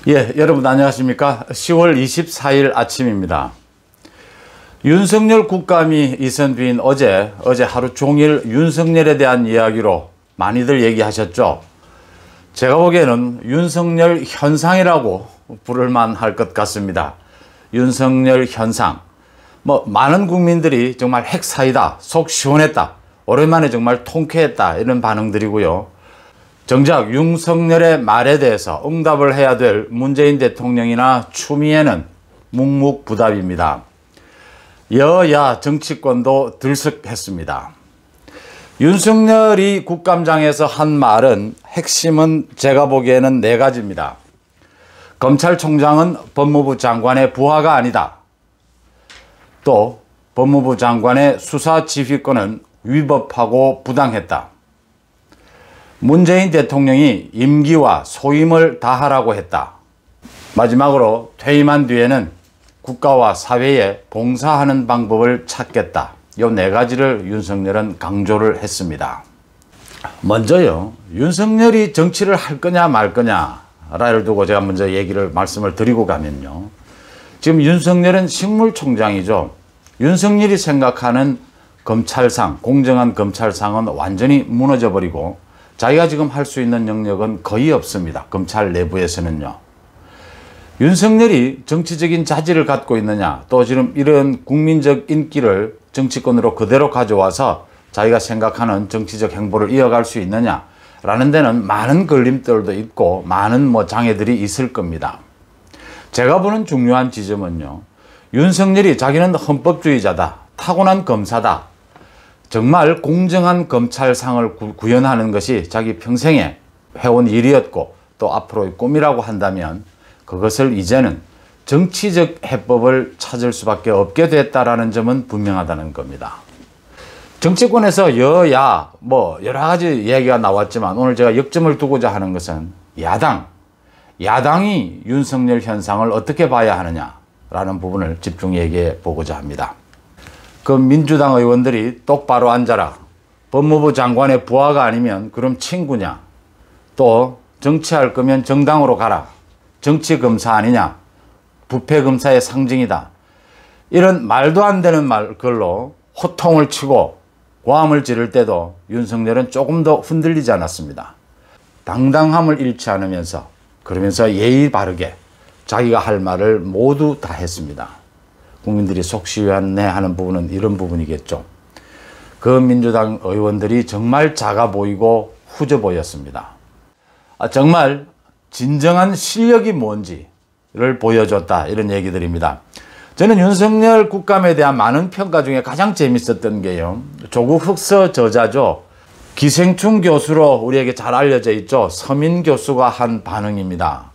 예, 여러분 안녕하십니까? 10월 24일 아침입니다. 윤석열 국감이 있은 뒤인 어제 하루 종일 윤석열에 대한 이야기로 많이들 얘기하셨죠. 제가 보기에는 윤석열 현상이라고 부를만 할 것 같습니다. 윤석열 현상. 많은 국민들이 정말 핵사이다, 속 시원했다, 오랜만에 정말 통쾌했다 이런 반응들이고요. 정작 윤석열의 말에 대해서 응답을 해야 될 문재인 대통령이나 추미애는 묵묵부답입니다. 여야 정치권도 들썩했습니다. 윤석열이 국감장에서 한 말은 핵심은 제가 보기에는 네 가지입니다. 검찰총장은 법무부 장관의 부하가 아니다. 또 법무부 장관의 수사 지휘권은 위법하고 부당했다. 문재인 대통령이 임기와 소임을 다하라고 했다. 마지막으로 퇴임한 뒤에는 국가와 사회에 봉사하는 방법을 찾겠다. 이 네 가지를 윤석열은 강조를 했습니다. 먼저요, 윤석열이 정치를 할 거냐 말 거냐를 두고 제가 먼저 말씀을 드리고 가면요. 지금 윤석열은 식물총장이죠. 윤석열이 생각하는 검찰상, 공정한 검찰상은 완전히 무너져 버리고 자기가 지금 할 수 있는 영역은 거의 없습니다. 검찰 내부에서는요. 윤석열이 정치적인 자질을 갖고 있느냐, 또 지금 이런 국민적 인기를 정치권으로 그대로 가져와서 자기가 생각하는 정치적 행보를 이어갈 수 있느냐라는 데는 많은 걸림돌도 있고 많은 장애들이 있을 겁니다. 제가 보는 중요한 지점은요, 윤석열이 자기는 헌법주의자다, 타고난 검사다, 정말 공정한 검찰상을 구현하는 것이 자기 평생에 해온 일이었고 또 앞으로의 꿈이라고 한다면 그것을 이제는 정치적 해법을 찾을 수밖에 없게 됐다라는 점은 분명하다는 겁니다. 정치권에서 여야 여러 가지 얘기가 나왔지만 오늘 제가 역점을 두고자 하는 것은 야당이 윤석열 현상을 어떻게 봐야 하느냐라는 부분을 집중 얘기해 보고자 합니다. 그 민주당 의원들이 똑바로 앉아라, 법무부 장관의 부하가 아니면 그럼 친구냐, 또 정치할 거면 정당으로 가라, 정치검사 아니냐, 부패검사의 상징이다, 이런 말도 안 되는 걸로 호통을 치고 고함을 지를 때도 윤석열은 조금 더 흔들리지 않았습니다. 당당함을 잃지 않으면서 그러면서 예의 바르게 자기가 할 말을 모두 다 했습니다. 국민들이 속 시원해하는 부분은 이런 부분이겠죠. 그 민주당 의원들이 정말 작아 보이고 후져 보였습니다. 정말 진정한 실력이 뭔지를 보여줬다, 이런 얘기들입니다. 저는 윤석열 국감에 대한 많은 평가 중에 가장 재밌었던 게요, 조국 흑서 저자죠, 기생충 교수로 우리에게 잘 알려져 있죠, 서민 교수가 한 반응입니다.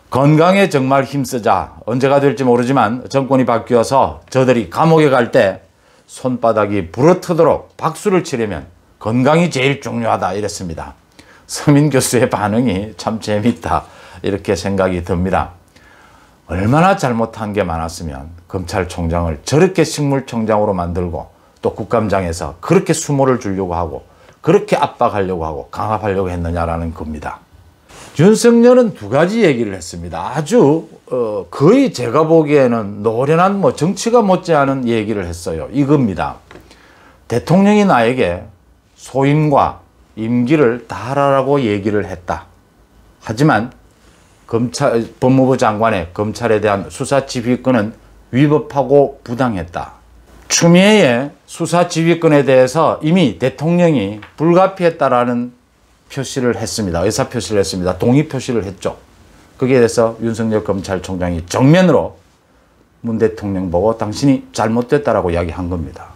건강에 정말 힘쓰자. 언제가 될지 모르지만 정권이 바뀌어서 저들이 감옥에 갈 때 손바닥이 부러뜨도록 박수를 치려면 건강이 제일 중요하다, 이랬습니다. 서민 교수의 반응이 참 재밌다, 이렇게 생각이 듭니다. 얼마나 잘못한 게 많았으면 검찰총장을 저렇게 식물총장으로 만들고 또 국감장에서 그렇게 수모를 주려고 하고 그렇게 압박하려고 하고 강압하려고 했느냐라는 겁니다. 윤석열은 두 가지 얘기를 했습니다. 아주 거의 제가 보기에는 노련한 정치가 못지않은 얘기를 했어요. 이겁니다. 대통령이 나에게 소임과 임기를 다하라고 얘기를 했다. 하지만 법무부 장관의 검찰에 대한 수사 지휘권은 위법하고 부당했다. 추미애의 수사 지휘권에 대해서 이미 대통령이 불가피했다라는 표시를 했습니다. 의사표시를 했습니다. 동의 표시를 했죠. 거기에 대해서 윤석열 검찰총장이 정면으로 문 대통령 보고 당신이 잘못됐다라고 이야기한 겁니다.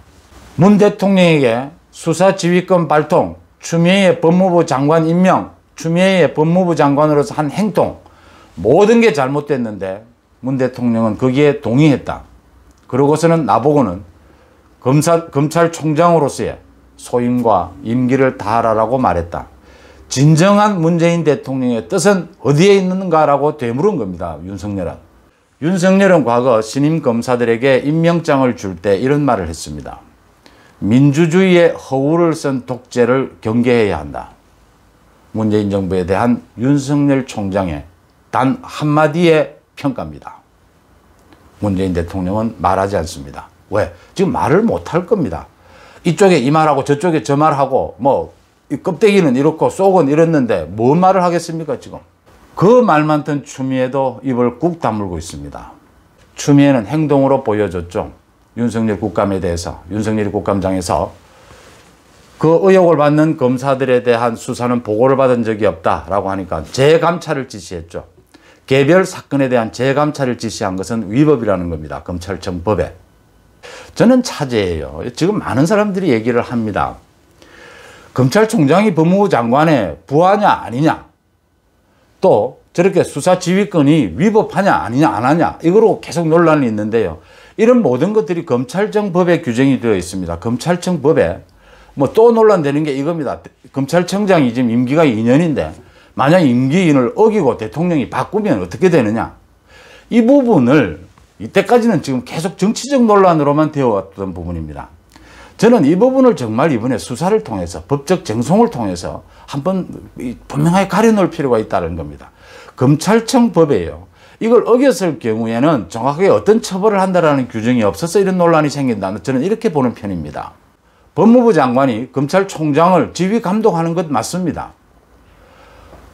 문 대통령에게 수사지휘권 발동, 추미애의 법무부 장관 임명, 추미애의 법무부 장관으로서 한 행동, 모든 게 잘못됐는데 문 대통령은 거기에 동의했다. 그러고서는 나보고는 검찰총장으로서의 소임과 임기를 다하라고 말했다. 진정한 문재인 대통령의 뜻은 어디에 있는가라고 되물은 겁니다. 윤석열은 과거 신임 검사들에게 임명장을 줄 때 이런 말을 했습니다. 민주주의의 허울을 쓴 독재를 경계해야 한다. 문재인 정부에 대한 윤석열 총장의 단 한마디의 평가입니다. 문재인 대통령은 말하지 않습니다. 왜? 지금 말을 못할 겁니다. 이쪽에 이 말하고 저쪽에 저 말하고 뭐 껍데기는 이렇고 속은 이렇는데 뭔 말을 하겠습니까 지금. 그 말 많던 추미애도 입을 꾹 다물고 있습니다. 추미애는 행동으로 보여줬죠. 윤석열 국감에 대해서, 윤석열이 국감장에서 그 의혹을 받는 검사들에 대한 수사는 보고를 받은 적이 없다라고 하니까 재감찰을 지시했죠. 개별 사건에 대한 재감찰을 지시한 것은 위법이라는 겁니다. 검찰청 법에. 저는 차제예요. 지금 많은 사람들이 얘기를 합니다. 검찰총장이 법무부 장관의 부하냐 아니냐, 또 저렇게 수사 지휘권이 위법하냐 아니냐 안 하냐, 이거로 계속 논란이 있는데요. 이런 모든 것들이 검찰청 법에 규정이 되어 있습니다. 검찰청 법에 뭐 또 논란되는 게 이겁니다. 검찰청장이 지금 임기가 2년인데 만약 임기인을 어기고 대통령이 바꾸면 어떻게 되느냐. 이 부분을 이때까지는 지금 계속 정치적 논란으로만 되어왔던 부분입니다. 저는 이 부분을 정말 이번에 수사를 통해서 법적 정송을 통해서 한번 분명하게 가려놓을 필요가 있다는 겁니다. 검찰청 법이에요. 이걸 어겼을 경우에는 정확하게 어떤 처벌을 한다라는 규정이 없어서 이런 논란이 생긴다는, 저는 이렇게 보는 편입니다. 법무부 장관이 검찰총장을 지휘 감독하는 것 맞습니다.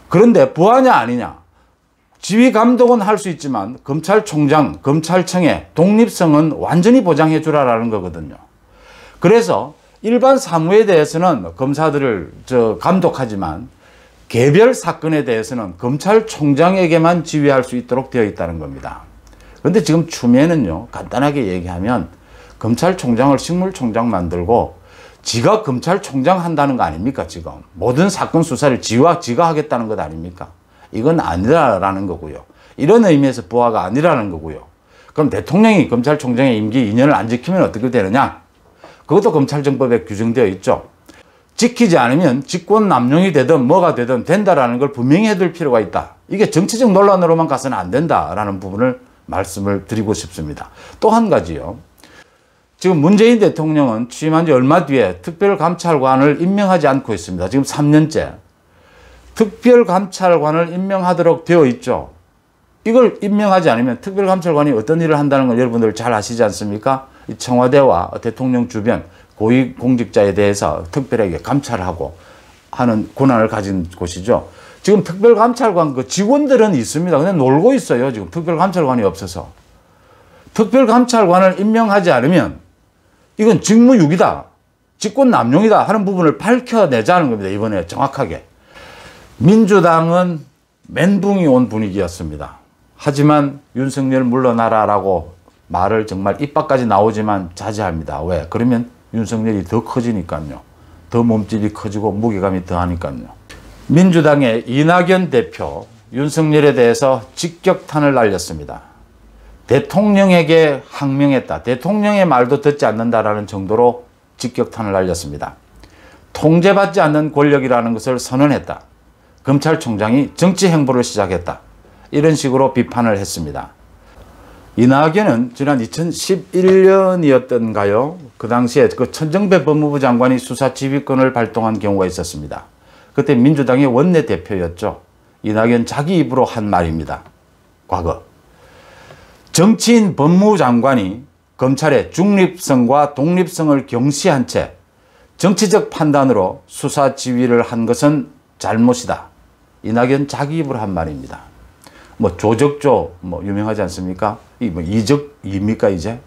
그런데 부하냐 아니냐, 지휘 감독은 할 수 있지만 검찰총장, 검찰청의 독립성은 완전히 보장해 주라라는 거거든요. 그래서 일반 사무에 대해서는 검사들을 감독하지만 개별 사건에 대해서는 검찰총장에게만 지휘할 수 있도록 되어 있다는 겁니다. 그런데 지금 추미애는요, 간단하게 얘기하면 검찰총장을 식물총장 만들고 지가 검찰총장 한다는 거 아닙니까? 지금 모든 사건 수사를 지가 하겠다는 것 아닙니까? 이건 아니라는 거고요. 이런 의미에서 부하가 아니라는 거고요. 그럼 대통령이 검찰총장의 임기 2년을 안 지키면 어떻게 되느냐? 그것도 검찰청법에 규정되어 있죠. 지키지 않으면 직권 남용이 되든 뭐가 되든 된다라는 걸 분명히 해둘 필요가 있다. 이게 정치적 논란으로만 가서는 안 된다라는 부분을 말씀을 드리고 싶습니다. 또 한 가지요. 지금 문재인 대통령은 취임한 지 얼마 뒤에 특별감찰관을 임명하지 않고 있습니다. 지금 3년째. 특별감찰관을 임명하도록 되어 있죠. 이걸 임명하지 않으면 특별감찰관이 어떤 일을 한다는 걸 여러분들 잘 아시지 않습니까? 이 청와대와 대통령 주변 고위공직자에 대해서 특별하게 감찰하고 하는 권한을 가진 곳이죠. 지금 특별감찰관 그 직원들은 있습니다. 근데 놀고 있어요. 지금 특별감찰관이 없어서. 특별감찰관을 임명하지 않으면 이건 직무유기다, 직권남용이다 하는 부분을 밝혀내자는 겁니다. 이번에 정확하게. 민주당은 멘붕이 온 분위기였습니다. 하지만 윤석열 물러나라라고 말을 정말 입 밖까지 나오지만 자제합니다. 왜? 그러면 윤석열이 더 커지니까요. 더 몸집이 커지고 무게감이 더하니까요. 민주당의 이낙연 대표, 윤석열에 대해서 직격탄을 날렸습니다. 대통령에게 항명했다, 대통령의 말도 듣지 않는다라는 정도로 직격탄을 날렸습니다. 통제받지 않는 권력이라는 것을 선언했다. 검찰총장이 정치 행보를 시작했다. 이런 식으로 비판을 했습니다. 이낙연은 지난 2011년이었던가요? 그 당시에 그 천정배 법무부 장관이 수사 지휘권을 발동한 경우가 있었습니다. 그때 민주당의 원내대표였죠. 이낙연 자기 입으로 한 말입니다. 과거. 정치인 법무부 장관이 검찰의 중립성과 독립성을 경시한 채 정치적 판단으로 수사 지휘를 한 것은 잘못이다. 이낙연 자기 입으로 한 말입니다. 뭐 조적조 뭐 유명하지 않습니까? 이 뭐 이적입니까 이제?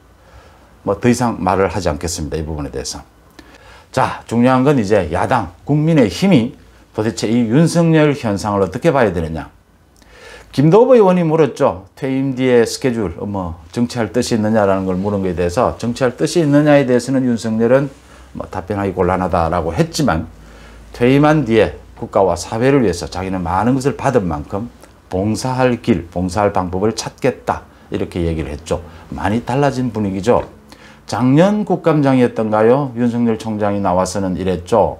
뭐 더 이상 말을 하지 않겠습니다. 이 부분에 대해서. 자, 중요한 건 이제 야당 국민의힘이 도대체 이 윤석열 현상을 어떻게 봐야 되느냐. 김도부 의원이 물었죠. 퇴임 뒤에 스케줄 뭐 정치할 뜻이 있느냐라는 걸 물은 것에 대해서 정치할 뜻이 있느냐에 대해서는 윤석열은 뭐 답변하기 곤란하다라고 했지만 퇴임한 뒤에 국가와 사회를 위해서 자기는 많은 것을 받은 만큼 봉사할 길, 봉사할 방법을 찾겠다. 이렇게 얘기를 했죠. 많이 달라진 분위기죠. 작년 국감장이었던가요? 윤석열 총장이 나와서는 이랬죠.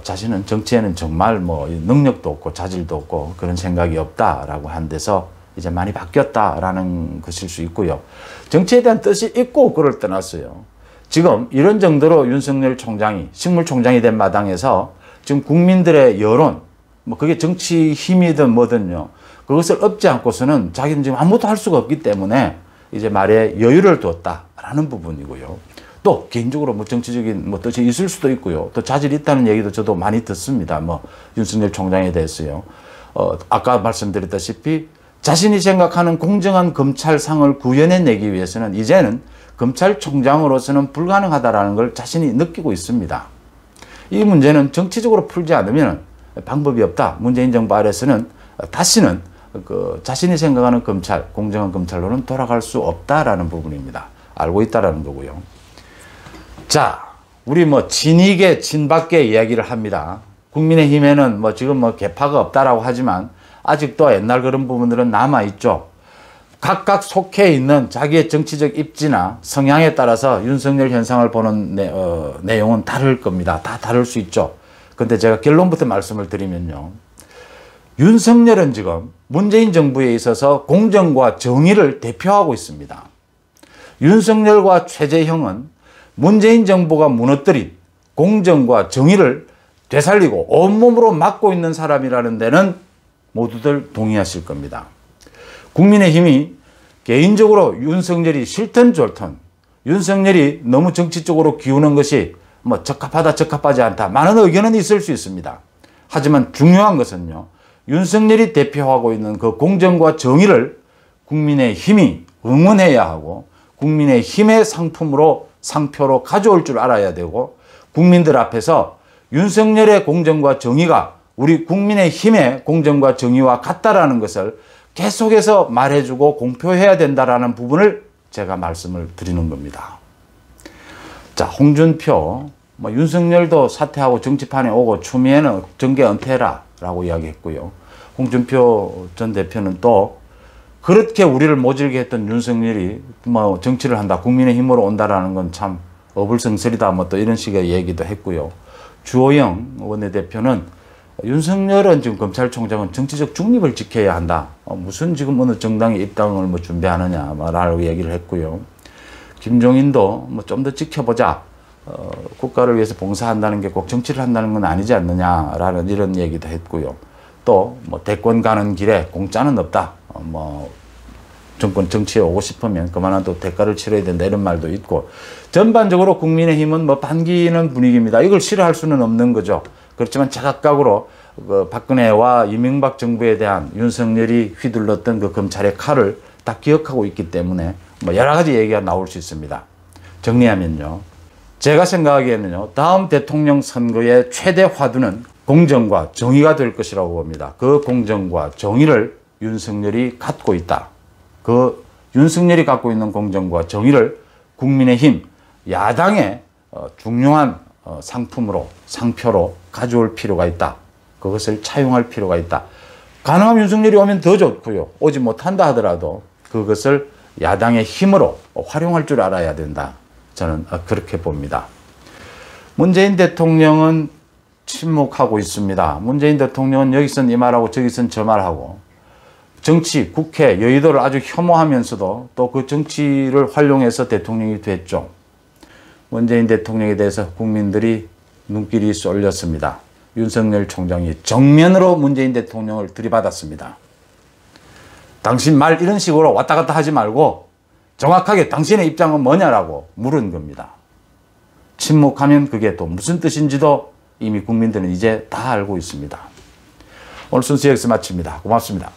자신은 정치에는 정말 뭐 능력도 없고 자질도 없고 그런 생각이 없다라고 한 데서 이제 많이 바뀌었다라는 것일 수 있고요. 정치에 대한 뜻이 있고 없고를 떠났어요. 지금 이런 정도로 윤석열 총장이 식물총장이 된 마당에서 지금 국민들의 여론, 뭐 그게 정치 힘이든 뭐든요. 그것을 업지 않고서는 자기는 지금 아무것도 할 수가 없기 때문에 이제 말에 여유를 두었다라는 부분이고요. 또 개인적으로 뭐 정치적인 뭐 뜻이 있을 수도 있고요. 또 자질이 있다는 얘기도 저도 많이 듣습니다. 뭐 윤석열 총장에 대해서요. 아까 말씀드렸다시피 자신이 생각하는 공정한 검찰상을 구현해내기 위해서는 이제는 검찰총장으로서는 불가능하다라는 걸 자신이 느끼고 있습니다. 이 문제는 정치적으로 풀지 않으면 방법이 없다. 문재인 정부 아래서는 다시는 자신이 생각하는 검찰, 공정한 검찰로는 돌아갈 수 없다라는 부분입니다. 알고 있다라는 거고요. 자, 우리 뭐 친이계, 친박계 이야기를 합니다. 국민의힘에는 뭐 지금 뭐 개파가 없다라고 하지만 아직도 옛날 그런 부분들은 남아있죠. 각각 속해 있는 자기의 정치적 입지나 성향에 따라서 윤석열 현상을 보는 내용은 다를 겁니다. 다 다를 수 있죠. 근데 제가 결론부터 말씀을 드리면요. 윤석열은 지금 문재인 정부에 있어서 공정과 정의를 대표하고 있습니다. 윤석열과 최재형은 문재인 정부가 무너뜨린 공정과 정의를 되살리고 온몸으로 맡고 있는 사람이라는 데는 모두들 동의하실 겁니다. 국민의힘이 개인적으로 윤석열이 싫든 좋든 윤석열이 너무 정치적으로 기우는 것이 뭐 적합하다 적합하지 않다 많은 의견은 있을 수 있습니다. 하지만 중요한 것은요. 윤석열이 대표하고 있는 그 공정과 정의를 국민의힘이 응원해야 하고 국민의힘의 상표로 가져올 줄 알아야 되고 국민들 앞에서 윤석열의 공정과 정의가 우리 국민의힘의 공정과 정의와 같다라는 것을 계속해서 말해주고 공표해야 된다라는 부분을 제가 말씀을 드리는 겁니다. 자, 홍준표, 뭐 윤석열도 사퇴하고 정치판에 오고 추미애는 정계 은퇴해라 라고 이야기했고요. 홍준표 전 대표는 또 그렇게 우리를 모질게 했던 윤석열이 뭐 정치를 한다, 국민의힘으로 온다라는 건 참 어불성설이다, 뭐 또 이런 식의 얘기도 했고요. 주호영 원내대표는 윤석열은 지금 검찰총장은 정치적 중립을 지켜야 한다. 무슨 지금 어느 정당의 입당을 뭐 준비하느냐라고 얘기를 했고요. 김종인도 뭐 좀 더 지켜보자. 국가를 위해서 봉사한다는 게 꼭 정치를 한다는 건 아니지 않느냐라는 이런 얘기도 했고요. 또 뭐 대권 가는 길에 공짜는 없다. 뭐 정권 정치에 오고 싶으면 그만한 또 대가를 치러야 된다 이런 말도 있고 전반적으로 국민의힘은 뭐 반기는 분위기입니다. 이걸 싫어할 수는 없는 거죠. 그렇지만 제각각으로 박근혜와 이명박 정부에 대한 윤석열이 휘둘렀던 그 검찰의 칼을 다 기억하고 있기 때문에 뭐 여러 가지 얘기가 나올 수 있습니다. 정리하면요. 제가 생각하기에는요. 다음 대통령 선거의 최대 화두는 공정과 정의가 될 것이라고 봅니다. 그 공정과 정의를 윤석열이 갖고 있다. 그 윤석열이 갖고 있는 공정과 정의를 국민의힘 야당의 중요한 상표로 가져올 필요가 있다. 그것을 차용할 필요가 있다. 가능하면 윤석열이 오면 더 좋고요. 오지 못한다 하더라도 그것을 야당의 힘으로 활용할 줄 알아야 된다. 저는 그렇게 봅니다. 문재인 대통령은 침묵하고 있습니다. 문재인 대통령은 여기선 이 말하고 저기선 저 말하고 정치, 국회, 여의도를 아주 혐오하면서도 또 그 정치를 활용해서 대통령이 됐죠. 문재인 대통령에 대해서 국민들이 눈길이 쏠렸습니다. 윤석열 총장이 정면으로 문재인 대통령을 들이받았습니다. 당신 말 이런 식으로 왔다 갔다 하지 말고 정확하게 당신의 입장은 뭐냐라고 물은 겁니다. 침묵하면 그게 또 무슨 뜻인지도 이미 국민들은 이제 다 알고 있습니다. 오늘 순서 여기서 마칩니다. 고맙습니다.